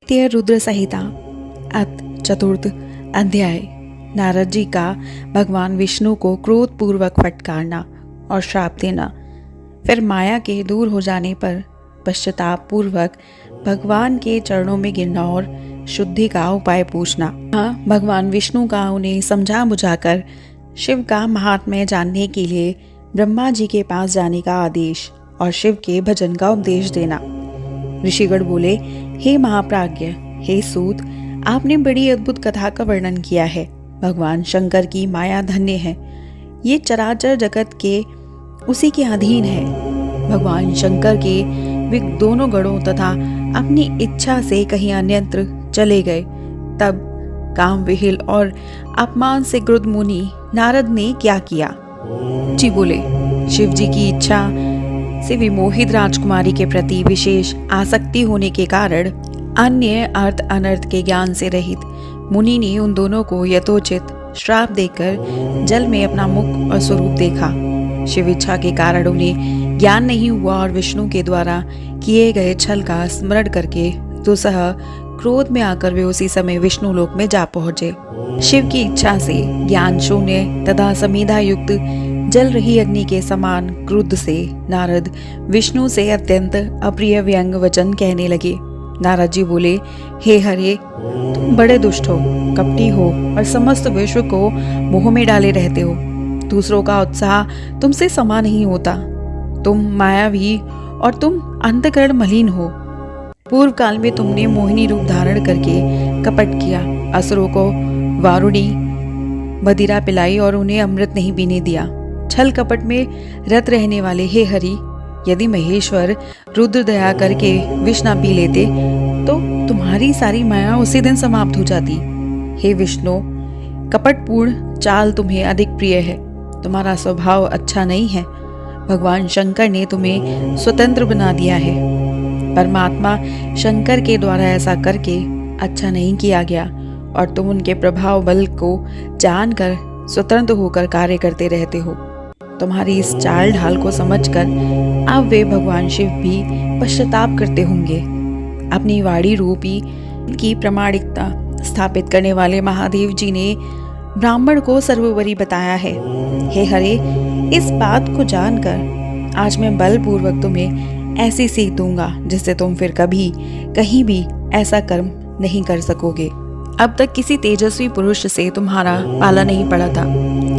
द्वितीय रुद्र संहिता अथ चतुर्थ अध्याय। नारद जी का भगवान विष्णु को क्रोध पूर्वक फटकारना और श्राप देना। फिर माया के दूर हो जाने पर पश्चाताप पूर्वक भगवान के चरणों में गिरना और शुद्धि का उपाय पूछना। भगवान विष्णु का उन्हें समझा बुझाकर शिव का महात्म्य जानने के लिए ब्रह्मा जी के पास जाने का आदेश और शिव के भजन का उपदेश देना। ऋषिगण बोले, हे महाप्राज्ञ, हे सूत, आपने बड़ी अद्भुत कथा का वर्णन किया है। भगवान शंकर की माया धन्य है, ये चराचर जगत के उसी के अधीन है। भगवान शंकर के वे दोनों गणों तथा अपनी इच्छा से कहीं अन्यत्र चले गए। तब काम विहिल और अपमान से क्रुद्ध मुनि नारद ने क्या किया? जी बोले, शिव जी की इच्छा से विमोहित राजकुमारी के प्रति विशेष आसक्ति होने के कारण अन्य अर्थ अनर्थ के ज्ञान से रहित मुनि ने उन दोनों को यथोचित श्राप देकर जल में अपना मुख और स्वरूप देखा। शिव इच्छा के कारण उन्हें ज्ञान नहीं हुआ और विष्णु के द्वारा किए गए छल का स्मरण करके दुसह क्रोध में आकर वे उसी समय विष्णु लोक में जा पहुंचे। शिव की इच्छा से ज्ञान शून्य तथा समीधा युक्त जल रही अग्नि के समान क्रुद्ध से नारद विष्णु से अत्यंत अप्रिय व्यंग वचन कहने लगे। नारद जी बोले, हे हरे, तुम बड़े दुष्ट हो, कपटी हो और समस्त विश्व को मोह में डाले रहते हो। दूसरों का उत्साह तुमसे समा नहीं होता। तुम मायावी और तुम अंतःकरण मलिन हो। पूर्व काल में तुमने मोहिनी रूप धारण करके कपट किया, असुरों को वारुणी मदिरा पिलाई और उन्हें अमृत नहीं पीने दिया। छल कपट में रत रहने वाले हे हरि, यदि महेश्वर रुद्र दया करके विष ना पी लेते तो तुम्हारी सारी माया उसी दिन समाप्त हो जाती। हे विष्णु, कपटपूर्ण चाल तुम्हें अधिक प्रिय है। तुम्हारा स्वभाव अच्छा नहीं है। भगवान शंकर ने तुम्हें स्वतंत्र बना दिया है। परमात्मा शंकर के द्वारा ऐसा करके अच्छा नहीं किया गया और तुम उनके प्रभाव बल को जानकर स्वतंत्र होकर कार्य करते रहते हो। तुम्हारी इस चाल ढाल को समझकर अब वे भगवान शिव भी पश्चाताप करते होंगे। अपनी वाणी रूपी की प्रामाणिकता स्थापित करने वाले महादेव जी ने ब्राह्मण को सर्वोपरि बताया है। हे हरे, इस बात को जानकर आज मैं बलपूर्वक तुम्हें ऐसी सीख दूंगा जिससे तुम फिर कभी कहीं भी ऐसा कर्म नहीं कर सकोगे। अब तक किसी तेजस्वी पुरुष से तुम्हारा पाला नहीं पड़ा था,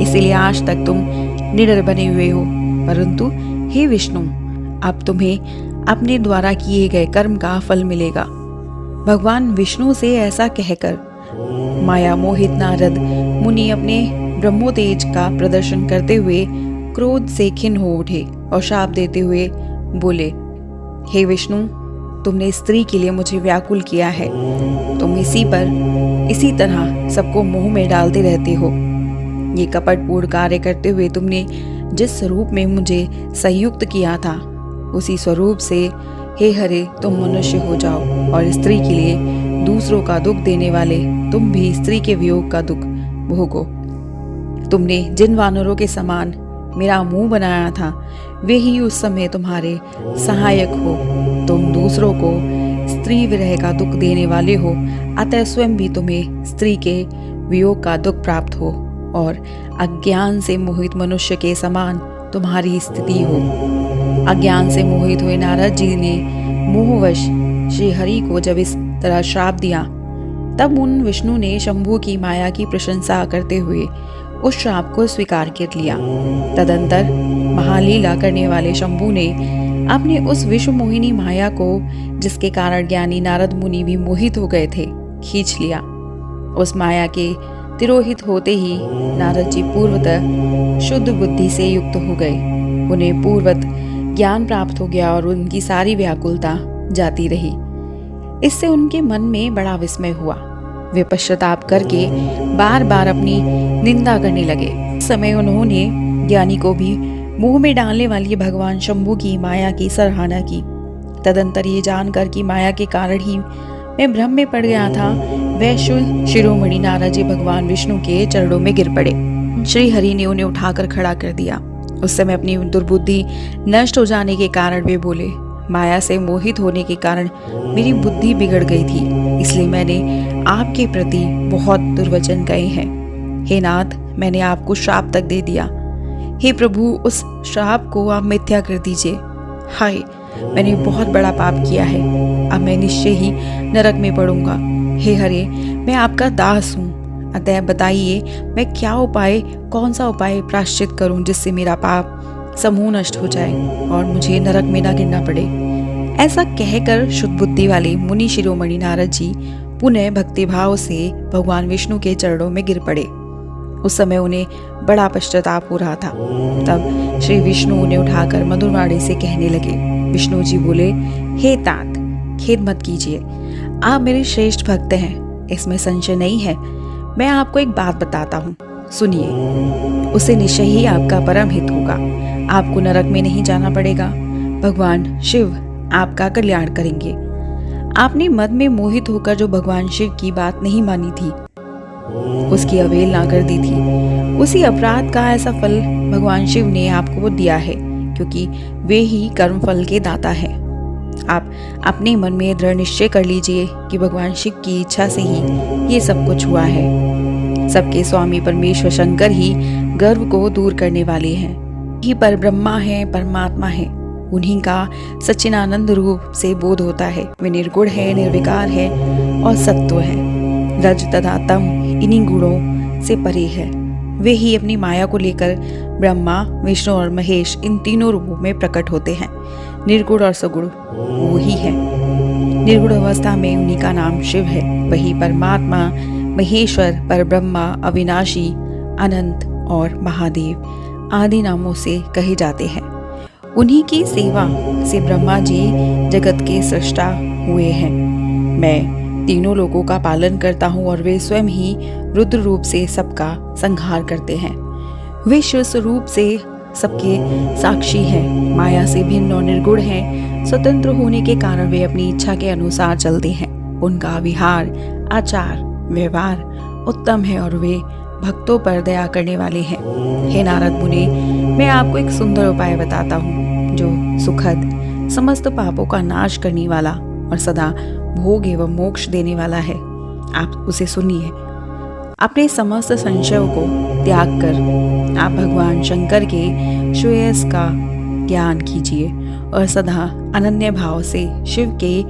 इसीलिए आज तक तुम निडर बने हुए हो। परंतु हे विष्णु, अब तुम्हें अपने द्वारा किए गए कर्म का फल मिलेगा। भगवान विष्णु से ऐसा कहकर माया मोहित नारद मुनि अपने ब्रह्मोतेज का प्रदर्शन करते हुए क्रोध से खिन्न हो उठे और शाप देते हुए बोले, हे विष्णु, तुमने स्त्री के लिए मुझे व्याकुल किया है। तुम इसी तरह सबको मोह में डालते रहते हो। ये कपटपूर्ण कार्य करते हुए तुमने जिस स्वरूप में मुझे संयुक्त किया था उसी स्वरूप से हे हरे तुम मनुष्य हो जाओ और स्त्री के लिए दूसरों का दुख देने वाले तुम भी स्त्री के वियोग का दुख भोगो। तुमने जिन वानरों के समान मेरा मुंह बनाया था वे ही उस समय तुम्हारे सहायक हो। तुम दूसरों को स्त्री विरह का दुख देने वाले हो, अतः स्वयं भी तुम्हें स्त्री के वियोग का दुख प्राप्त हो और अज्ञान से मोहित मनुष्य के समान तुम्हारी स्थिति हो। अज्ञान से मोहित हुए नारद जी ने मोहवश श्री हरि को जब इस तरह श्राप दिया, तब उन विष्णु ने शंभु की माया की प्रशंसा करते हुए उस श्राप को स्वीकार कर लिया। तदंतर महालीला करने वाले शंभु ने अपने उस विश्व मोहिनी माया को, जिसके कारण ज्ञानी नारद मुनि भी मोहित हो गए थे, खींच लिया। उस माया के तिरोहित होते ही नारद जी पूर्वतः शुद्ध बुद्धि से युक्त हो गए। उन्हें पूर्वत ज्ञान प्राप्त हो गया और उनकी सारी व्याकुलता जाती रही। इससे उनके मन में बड़ा विस्मय हुआ। वे पश्चाताप करके बार बार अपनी निंदा करने लगे। इस समय उन्होंने ज्ञानी को भी मुंह में डालने वाली भगवान शंभु की माया की सराहना की। तदंतर ये जानकर कि माया के कारण ही मैं भ्रम में पड़ गया था, वह शिरोमणि नारद जी भगवान विष्णु के चरणों में गिर पड़े। श्री हरि ने उन्हें उठाकर खड़ा कर दिया। उस समय अपनी दुर्बुद्धि नष्ट हो जाने के कारण वे बोले, माया से मोहित होने के कारण मेरी बुद्धि बिगड़ गई थी, इसलिए मैंने आपके प्रति बहुत दुर्वचन कहे हैं। हे नाथ, मैंने आपको श्राप तक दे दिया। हे प्रभु, उस श्राप को आप मिथ्या कर दीजिए। हाय, मैंने बहुत बड़ा पाप किया है, अब मैं निश्चय ही नरक में पड़ूंगा। हे हरे, मैं आपका दास हूँ, अतः बताइए मैं कौन सा उपाय प्रायश्चित करूं जिससे मेरा पाप समूह नष्ट हो जाए और मुझे नरक में ना गिरना पड़े। ऐसा कहकर शुद्ध बुद्धि वाले मुनि शिरोमणि नारद जी पुनः भक्तिभाव से भगवान विष्णु के चरणों में गिर पड़े। उस समय उन्हें बड़ा पश्चाताप हो रहा था। तब श्री विष्णु उन्हें उठाकर मधुर वाणी से कहने लगे। विष्णु जी बोले, हे तात, खेद मत कीजिए, आप मेरे श्रेष्ठ भक्त हैं, इसमें संशय नहीं है। मैं आपको एक बात बताता हूँ, सुनिए, उससे निश्चय ही आपका परम हित होगा। आपको नरक में नहीं जाना पड़ेगा। भगवान शिव आपका कल्याण करेंगे। आपने मद में मोहित होकर जो भगवान शिव की बात नहीं मानी थी, उसकी अवहेलना कर दी थी, उसी अपराध का ऐसा फल भगवान शिव ने आपको दिया है, क्योंकि वे ही कर्म फल के दाता हैं। आप अपने मन में दृढ़ निश्चय कर लीजिए कि भगवान शिव की इच्छा से ही ये सब कुछ हुआ है। सबके स्वामी परमेश्वर शंकर ही गर्व को दूर करने वाले हैं, ही परब्रह्मा है, परमात्मा है। उन्हीं का सच्चिदानंद रूप से बोध होता है। वे निर्गुण है, निर्विकार है और सत्व है। रज तथा तम इन्हीं गुणों से परे है। वे ही अपनी माया को लेकर ब्रह्मा, विष्णु और महेश इन तीनों रूपों में प्रकट होते हैं। निर्गुण और सगुण वो ही है। निर्गुण अवस्था में उन्हीं का नाम शिव है। वही परमात्मा, महेश्वर, परब्रह्मा, अविनाशी, अनंत और महादेव आदि नामों से कहे जाते हैं। उन्हीं की सेवा से ब्रह्मा जी जगत के सृष्टा हुए हैं। मैं तीनों लोगों का पालन करता हूँ और वे स्वयं ही रुद्र रूप से सबका संहार करते हैं। वे शिव स्वरूप से सबके साक्षी हैं, माया से भिन्न और निर्गुण हैं। स्वतंत्र होने के कारण वे अपनी इच्छा के अनुसार चलते हैं। उनका विहार, आचार, व्यवहार उत्तम है और वे भक्तों पर दया करने वाले हैं। हे नारद मुनि, मैं आपको एक सुंदर उपाय बताता हूँ जो सुखद, समस्त पापों का नाश करने वाला और सदा भोग एवं मोक्ष देने वाला है। आप उसे सुनिए। अपने समस्त संशयों को त्याग कर आप भगवान शंकर के श्रेयस का ज्ञान कीजिए और सदा अनन्य भाव से शिव के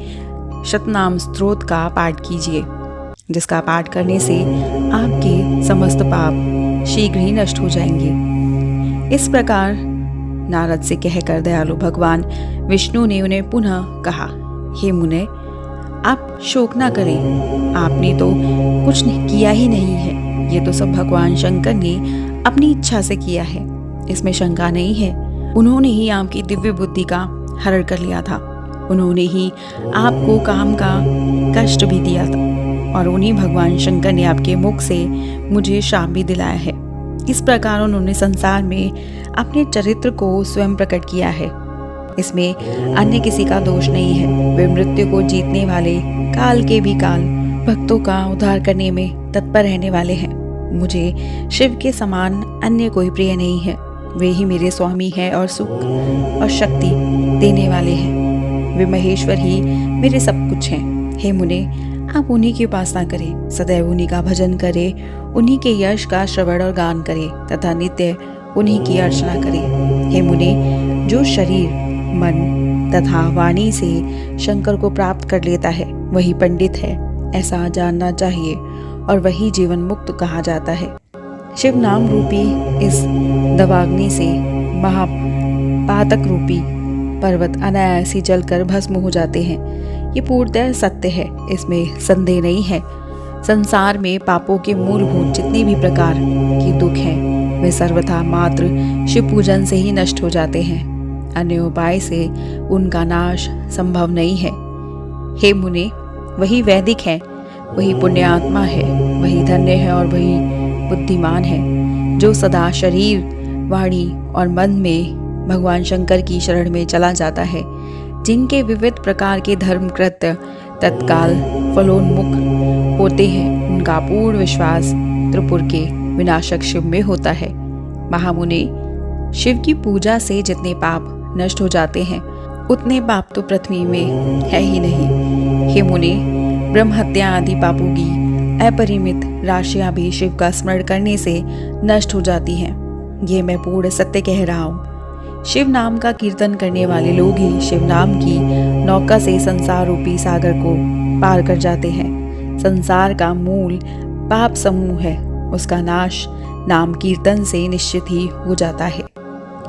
शतनाम स्तोत्र का पाठ कीजिए, जिसका पाठ करने से आपके समस्त पाप शीघ्र ही नष्ट हो जाएंगे। इस प्रकार नारद से कहकर दयालु भगवान विष्णु ने उन्हें पुनः कहा, हे मुने, आप शोक ना करें। आपने तो कुछ किया ही नहीं है। ये तो सब भगवान शंकर ने अपनी इच्छा से किया है, इसमें शंका नहीं है। उन्होंने ही आपकी दिव्य बुद्धि का हरण कर लिया था। उन्होंने ही आपको काम का कष्ट भी दिया था और उन्हीं भगवान शंकर ने आपके मुख से मुझे शाप भी दिलाया है। इस प्रकार उन्होंने संसार में अपने चरित्र को स्वयं प्रकट किया है। इसमें अन्य किसी का दोष नहीं है। वे मृत्यु को जीतने वाले, काल के भी काल, भक्तों का उद्धार करने में तत्पर रहने वाले हैं। मुझे शिव के समान अन्य कोई प्रिय नहीं है। वे ही मेरे स्वामी हैं और सुख और शक्ति देने वाले हैं। वे महेश्वर ही मेरे सब कुछ हैं। हे मुने, आप उन्हीं की उपासना करें, सदैव उन्हीं का भजन करें, उन्हीं के यश का श्रवण और गान करें तथा नित्य उन्हीं की अर्चना करें। हे मुने, जो शरीर, मन तथा वाणी से शंकर को प्राप्त कर लेता है वही पंडित है, ऐसा जानना चाहिए और वही जीवन मुक्त कहा जाता है। शिव नाम रूपी इस दवाग्नि से महापातक रूपी पर्वत अनायास ही जलकर भस्म हो जाते हैं। ये पूर्णतः सत्य है, इसमें संदेह नहीं है। संसार में पापों के मूलभूत जितने भी प्रकार के दुख हैं वे सर्वथा मात्र शिव पूजन से ही नष्ट हो जाते हैं। अन्य उपाय से उनका नाश संभव नहीं है। हे मुने, वही वैदिक है, वही पुण्यात्मा है, वही धन्य है और वही बुद्धिमान है, जो सदा शरीर, वाणी और मन में भगवान शंकर की शरण में चला जाता है। जिनके विविध प्रकार के धर्म कृत्य तत्काल फलोन्मुख होते हैं, उनका पूर्ण विश्वास त्रिपुर के विनाशक शिव में होता है। महामुने, शिव की पूजा से जितने पाप नष्ट हो जाते हैं उतने पाप तो पृथ्वी में है ही नहीं। हे मुने, ब्रह्म हत्या आदि पापों की अपरिमित राशियां भी शिव का स्मरण करने से नष्ट हो जाती हैं। ये मैं पूर्ण सत्य कह रहा हूँ। शिव नाम का कीर्तन करने वाले लोग ही शिव नाम की नौका से संसार रूपी सागर को पार कर जाते हैं। संसार का मूल पाप समूह है, उसका नाश नाम कीर्तन से निश्चित ही हो जाता है।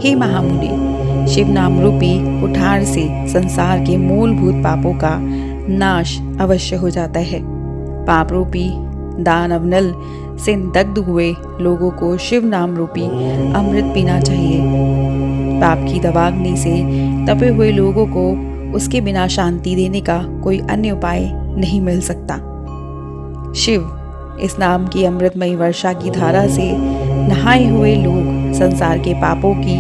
हे महामुनि, शिव नाम रूपी कुठार से संसार के मूलभूत पापों का नाश अवश्य हो जाता है। पाप रूपी दानव नल से दग्ध हुए लोगों को शिव नाम रूपी अमृत पीना चाहिए। पाप की दवाग्नि से तपे हुए लोगों को उसके बिना शांति देने का कोई अन्य उपाय नहीं मिल सकता। शिव इस नाम की अमृतमयी वर्षा की धारा से नहाए हुए लोग संसार के पापों की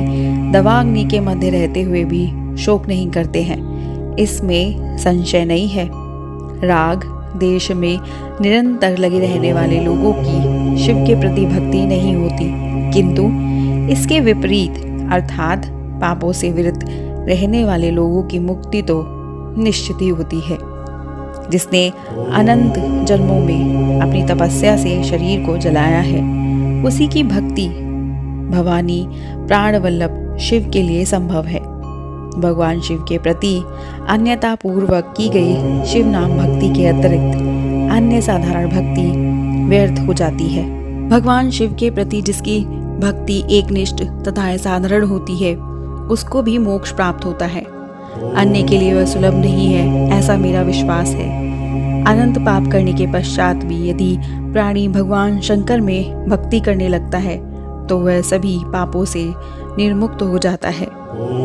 दवाग्नि के मध्य रहते हुए भी शोक नहीं करते हैं, इसमें संशय नहीं है। राग देश में निरंतर लगे रहने वाले लोगों की शिव के प्रति भक्ति नहीं होती, किंतु इसके विपरीत अर्थात पापों से विरत रहने वाले लोगों की मुक्ति तो निश्चित ही होती है। जिसने अनंत जन्मों में अपनी तपस्या से शरीर को जलाया है, उसी की भक्ति भवानी प्राणवल्लभ शिव के लिए संभव है। भगवान शिव के प्रति अन्यता पूर्वक की गई शिव नाम भक्ति के अतिरिक्त अन्य साधारण भक्ति व्यर्थ हो जाती है। भगवान शिव के प्रति जिसकी भक्ति एकनिष्ठ तथा साधारण होती है, उसको भी मोक्ष प्राप्त होता है। अन्य के लिए वह सुलभ नहीं है, ऐसा मेरा विश्वास है। अनंत पाप करने के पश्चात भी यदि प्राणी भगवान शंकर में भक्ति करने लगता है, तो वह सभी पापों से निर्मुक्त हो जाता है,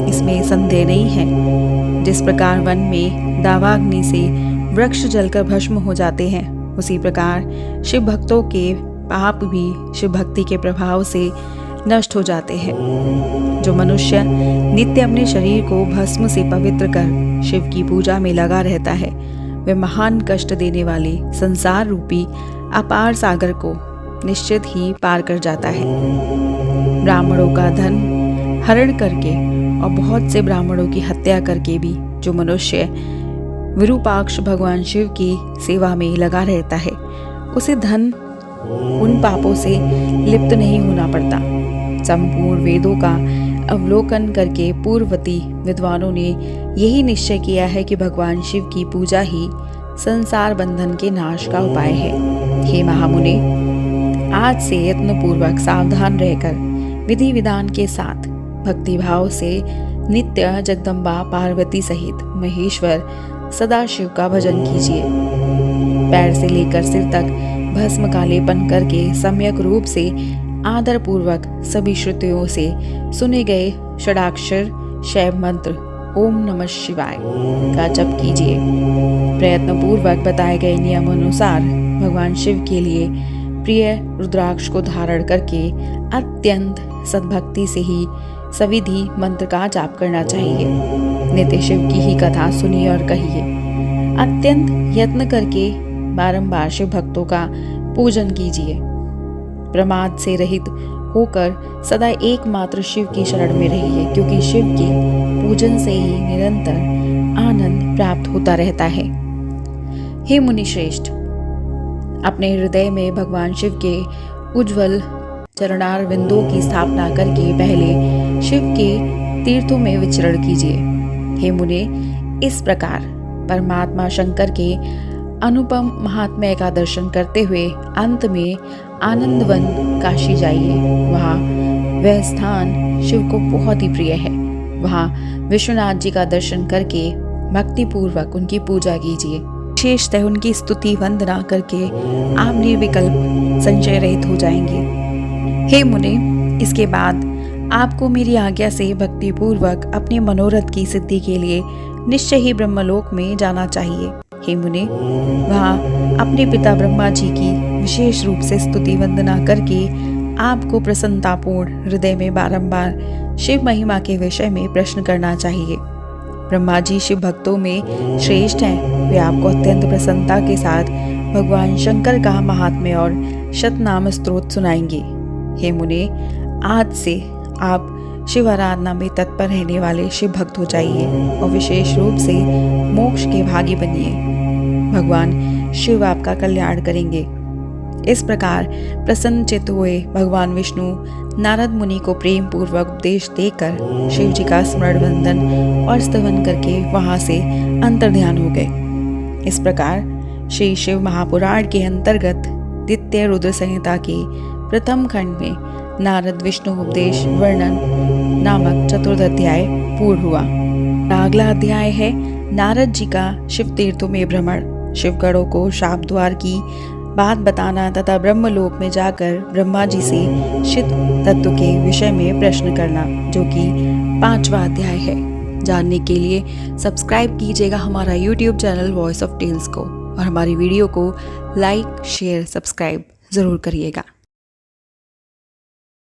इसमें संदेह नहीं है। जिस प्रकार वन में दावाग्नि से वृक्ष जलकर भस्म हो जाते हैं, उसी प्रकार शिव भक्तों के पाप भी शिव भक्ति के प्रभाव से नष्ट हो जाते हैं। जो मनुष्य नित्य अपने शरीर को भस्म से पवित्र कर शिव की पूजा में लगा रहता है, वह महान कष्ट देने वाले संसार रूपी अपार सागर को निश्चित ही पार कर जाता है। ब्राह्मणों का धन हरण करके और बहुत से ब्राह्मणों की हत्या करके भी जो मनुष्य विरूपाक्ष भगवान शिव की सेवा में लगा रहता है, उसे धन उन पापों से लिप्त नहीं होना पड़ता। संपूर्ण वेदों का अवलोकन करके पूर्ववर्ती विद्वानों ने यही निश्चय किया है कि भगवान शिव की पूजा ही संसार बंधन के नाश का उपाय है। हे महामुने, आज से यत्नपूर्वक सावधान रहकर विधि विधान के साथ भक्ति भाव से नित्य जगदम्बा पार्वती सहित महेश्वर सदाशिव का भजन कीजिए। पैर से लेकर सिर तक भस्म का लेपन करके सम्यक रूप से आदर पूर्वक सभी श्रुतियों से सुने गए षडाक्षर शैव मंत्र ओम नमः शिवाय का जप कीजिए। प्रयत्न पूर्वक बताए गए नियम अनुसार भगवान शिव के लिए प्रिय रुद्राक्ष को धारण करके अत्यंत सद्भक्ति से ही सविधि मंत्र का जाप करना चाहिए। नित्य शिव की ही कथा सुनिए और कहिए। अत्यंत यत्न करके बारंबार शिव भक्तों का पूजन कीजिए। प्रमाद से रहित होकर सदा एकमात्र शिव की शरण में रहिए, क्योंकि शिव के पूजन से ही निरंतर आनंद प्राप्त होता रहता है। हे मुनि श्रेष्ठ, अपने हृदय में भगवान शिव के उज्जवल चरणार बिंदुओं की स्थापना करके पहले शिव के तीर्थों में विचरण कीजिए। हे मुने, इस प्रकार परमात्मा शंकर के अनुपम महात्म्य का दर्शन करते हुए अंत में आनंदवन काशी जाइए। वहाँ वह स्थान शिव को बहुत ही प्रिय है। वहाँ विश्वनाथ जी का दर्शन करके भक्ति पूर्वक उनकी पूजा कीजिए। विशेषतः उनकी स्तुति वंदना करके आप निर्विकल्प संशय रहित हो जाएंगे। हे मुने, इसके बाद आपको मेरी आज्ञा से भक्ति पूर्वक अपने मनोरथ की सिद्धि के लिए निश्चय ही ब्रह्मलोक में जाना चाहिए। हे मुने, वहाँ अपने पिता ब्रह्मा जी की विशेष रूप से स्तुति वंदना करके आपको प्रसन्नतापूर्ण हृदय में बारंबार शिव महिमा के विषय में प्रश्न करना चाहिए। ब्रह्मा जी शिव भक्तों में श्रेष्ठ हैं। वे आपको अत्यंत प्रसन्नता के साथ भगवान शंकर का महात्म्य और शतनाम स्तोत्र सुनाएंगे। हे मुने, आज से आप शिव आराधना में तत्पर रहने वाले शिव भक्त हो जाइए और विशेष रूप से मोक्ष के भागी बनिए। भगवान शिव आपका कल्याण करेंगे। इस प्रकार प्रसन्न चित्त हुए भगवान विष्णु नारद मुनि को प्रेम पूर्वक उपदेश देकर शिव जी का स्मरण वंदन और स्तवन करके वहां से अंतर्ध्यान हो गए। इस प्रकार श्री शिव महापुराण के अंतर्गत द्वितीय रुद्र संहिता के प्रथम खंड में नारद विष्णु उपदेश वर्णन नामक चतुर्थ अध्याय पूर्ण हुआ। अगला अध्याय है नारद जी का शिव तीर्थों में भ्रमण, शिवगढ़ों को शाप द्वार की बात बताना तथा ब्रह्मलोक में जाकर ब्रह्मा जी से शिव तत्व के विषय में प्रश्न करना, जो कि 5वां अध्याय है। जानने के लिए सब्सक्राइब कीजिएगा हमारा YouTube channel voice of tales को और हमारी वीडियो को लाइक शेयर सब्सक्राइब ज़रूर करिएगा।